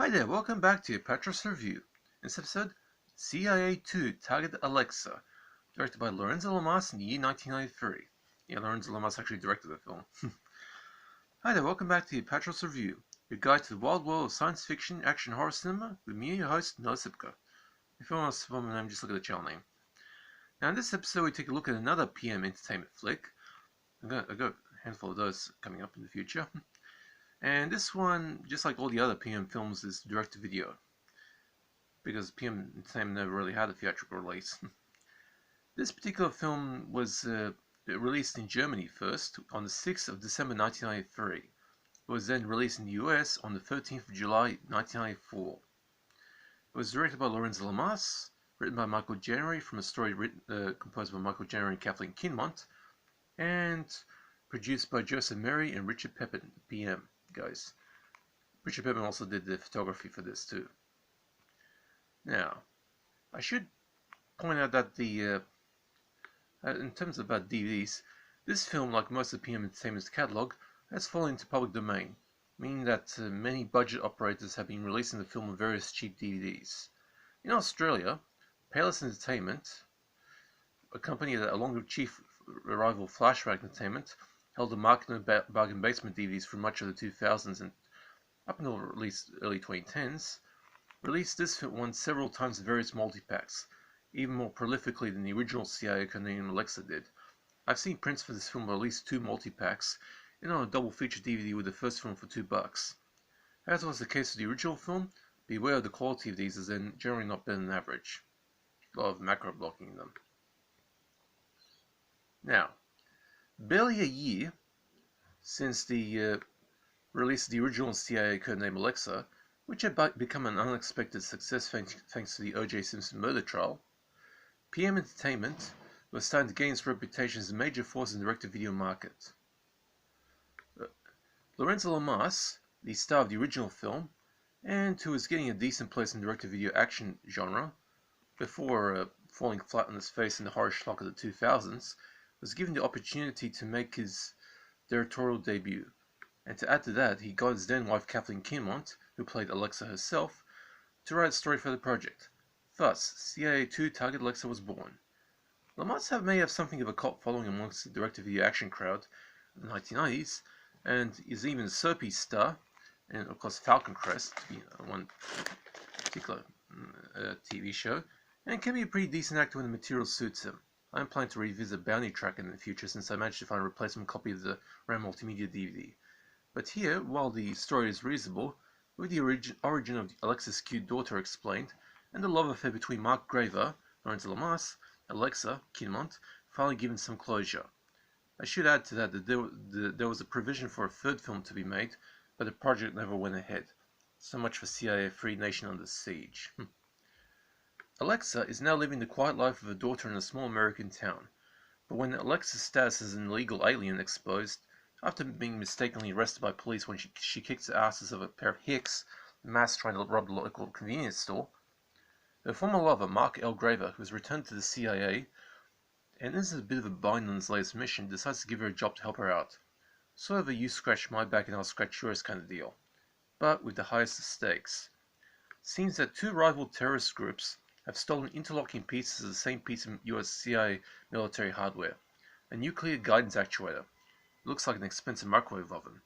Hi there, welcome back to Apatros Review. In this episode, C.I.A. 2 Target Alexa, directed by Lorenzo Lamas in the year 1993. Yeah, Lorenzo Lamas actually directed the film. Hi there, welcome back to Apatros Review, your guide to the wild world of science fiction, action, horror cinema, with me, your host, Noah Sipka. If you want to spell my name, just look at the channel name. Now in this episode, we take a look at another PM entertainment flick. I've got a handful of those coming up in the future. And this one, just like all the other PM films, is direct-to-video, because PM Entertainment never really had a theatrical release. This particular film was released in Germany first on the 6th of December 1993. It was then released in the US on the 13th of July 1994. It was directed by Lorenzo Lamas, written by Michael January from a story composed by Michael January and Kathleen Kinmont, and produced by Joseph Mary and Richard Pepin, PM guys. Richard Pepin also did the photography for this too. Now, I should point out that in terms of DVDs, this film, like most of PM Entertainment's catalogue, has fallen into public domain, meaning that many budget operators have been releasing the film on various cheap DVDs. In Australia, Payless Entertainment, a company that, along with chief rival Flashback Entertainment, held the market on bargain basement DVDs for much of the 2000s and up until at least early 2010s, released this one several times in various multi-packs, even more prolifically than the original C.I.A. codename Alexa did. I've seen prints for this film of at least 2 multi-packs, and on a double feature DVD with the first film for $2. As was the case with the original film, beware of the quality of these, as they're generally not better than average. A lot of macro blocking in them. Now, barely a year since the release of the original C.I.A. codename Alexa, which had become an unexpected success thanks to the O.J. Simpson murder trial, PM Entertainment was starting to gain its reputation as a major force in the direct-to-video market. Lorenzo Lamas, the star of the original film, and who was getting a decent place in the direct-to-video action genre, before falling flat on his face in the horror schlock of the 2000s, was given the opportunity to make his directorial debut. And to add to that, he got his then-wife Kathleen Kinmont, who played Alexa herself, to write a story for the project. Thus, C.I.A. 2 Target Alexa was born. Lamas may have something of a cult following amongst the direct-to-video action crowd of the 1990s, and is even a soapy star, and of course Falcon Crest, to be one particular TV show, and can be a pretty decent actor when the material suits him. I am planning to revisit Bounty Tracker in the future since I managed to find a replacement copy of the RAM Multimedia DVD. But here, while the story is reasonable, with the origin of Alexa's cute daughter explained, and the love affair between Mark Graver, Lorenzo Lamas, and Alexa, Kinmont, finally given some closure. I should add to that there was a provision for a third film to be made, but the project never went ahead. So much for C.I.A. Free Nation Under Siege. Alexa is now living the quiet life of a daughter in a small American town, but when Alexa's status as an illegal alien exposed, after being mistakenly arrested by police when she kicks the asses of a pair of hicks masked trying to rob the local convenience store, her former lover, Mark L. Graver, who has returned to the CIA, and is a bit of a bind on his latest mission, decides to give her a job to help her out. Sort of a you scratch my back and I'll scratch yours kind of deal, but with the highest of stakes. Seems that 2 rival terrorist groups have stolen interlocking pieces of the same piece of US CIA military hardware, a nuclear guidance actuator. Looks like an expensive microwave oven.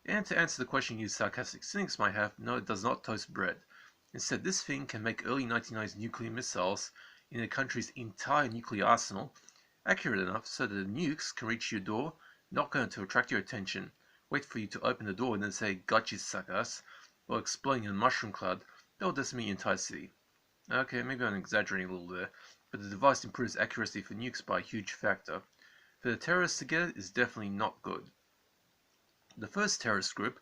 And to answer the question you sarcastic cynics might have, no, it does not toast bread. Instead, this thing can make early 1990s nuclear missiles in the country's entire nuclear arsenal accurate enough so that the nukes can reach your door, not going to attract your attention, wait for you to open the door and then say, "Gotcha, suckers," while exploding in a mushroom cloud that will decimate your entire city. Okay, maybe I'm exaggerating a little there, but the device improves accuracy for nukes by a huge factor. For the terrorists to get it is definitely not good. The first terrorist group,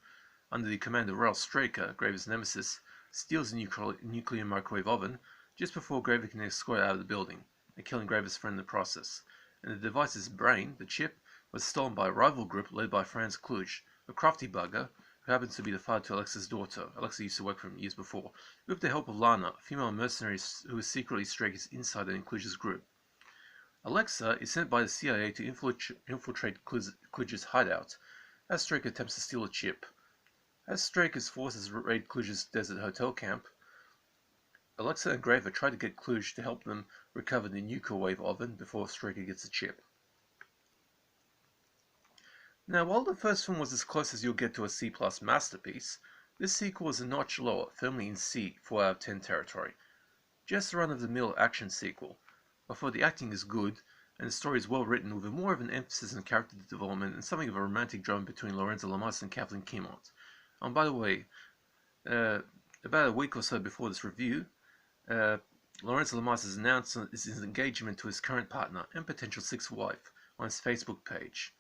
under the command of Ralph Straker, Graver's nemesis, steals the nuclear microwave oven just before Graver can escort out of the building, and killing Graver's friend in the process. And the device's brain, the chip, was stolen by a rival group led by Franz Kluge, a crafty bugger who happens to be the father to Alexa's daughter. Alexa used to work for him years before, with the help of Lana, a female mercenary who was secretly Straker's insider in Kluge's group. Alexa is sent by the CIA to infiltrate Kluge's hideout, as Straker attempts to steal a chip. As Straker's forces raid Kluj's desert hotel camp, Alexa and Graver try to get Kluj to help them recover the nuclear wave oven before Straker gets the chip. Now, while the first film was as close as you'll get to a C+ masterpiece, this sequel is a notch lower, firmly in C, 4 out of 10 territory. Just a run-of-the-mill action sequel, although the acting is good, and the story is well written with more of an emphasis on character development and something of a romantic drama between Lorenzo Lamas and Kathleen Kinmont. By the way, about a week or so before this review, Lorenzo Lamas has announced his engagement to his current partner and potential sixth wife on his Facebook page.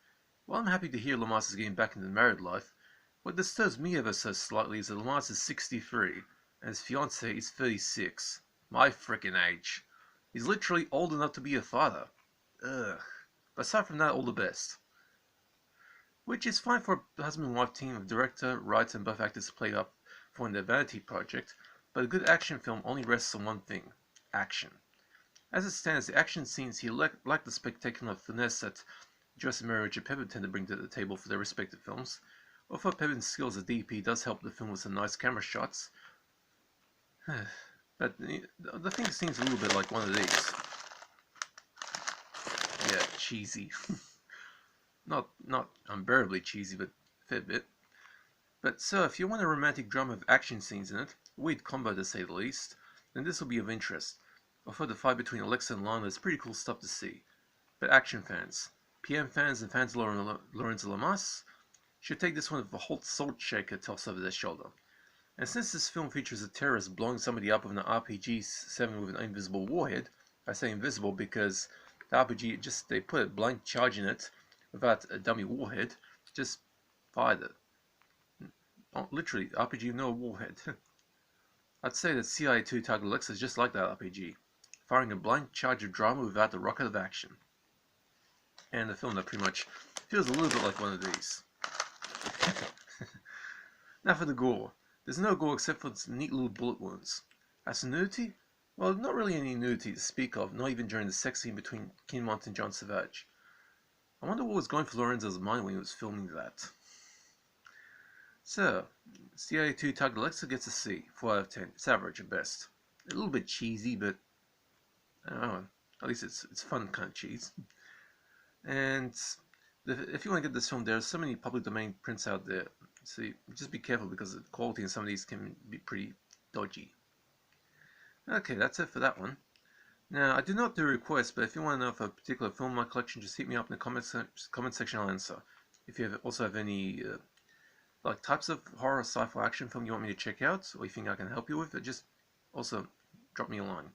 While I'm happy to hear Lamas is getting back into married life, what disturbs me ever so slightly is that Lamas is 63 and his fiancée is 36. My frickin' age. He's literally old enough to be a father. Ugh. But aside from that, all the best. Which is fine for a husband and wife team of director, writer, and both actors to play up for in their vanity project, but a good action film only rests on one thing: action. As it stands, the action scenes here lack the spectacular finesse that Joseph and Richard Pepin tend to bring to the table for their respective films. Although Pepin's skills as DP does help the film with some nice camera shots. But the thing seems a little bit like one of these. Yeah, cheesy. not unbearably cheesy, but a fair bit. But so, if you want a romantic drama with action scenes in it, a weird combo to say the least, then this will be of interest. Although the fight between Alexa and Lana is pretty cool stuff to see. But action fans, PM fans, and fans of Lorenzo Lamas should take this one with a whole salt shaker tossed over their shoulder. And since this film features a terrorist blowing somebody up with an RPG-7 with an invisible warhead, I say invisible because the RPG, they put a blank charge in it without a dummy warhead, just fired it. Oh, literally, RPG with no warhead. I'd say that C.I.A. 2 Target Alexa is just like that RPG, firing a blank charge of drama without the rocket of action. And the film that pretty much feels a little bit like one of these. Now for the gore. There's no gore except for its neat little bullet wounds. As for nudity? Well, not really any nudity to speak of, not even during the sex scene between Kinmont and John Savage. I wonder what was going through Lorenzo's mind when he was filming that. So, C.I.A. 2 Target Alexa gets a C, 4 out of 10. It's average at best. A little bit cheesy, but I don't know, at least it's fun kind of cheese. And if you want to get this film, there are so many public domain prints out there, so just be careful because the quality in some of these can be pretty dodgy. Okay, that's it for that one. Now, I do not do requests, but if you want to know of a particular film in my collection, just hit me up in the comment section. I'll answer. If you also have any like types of horror, sci-fi, action film you want me to check out, or you think I can help you with, just also drop me a line.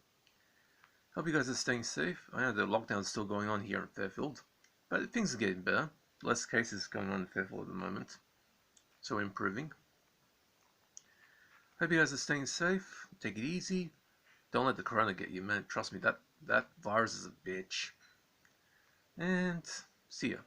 Hope you guys are staying safe. I know the lockdown's still going on here in Fairfield, but things are getting better. Less cases going on in Fairfield at the moment, so we're improving. Hope you guys are staying safe. Take it easy. Don't let the corona get you, man. Trust me, that virus is a bitch. And see ya.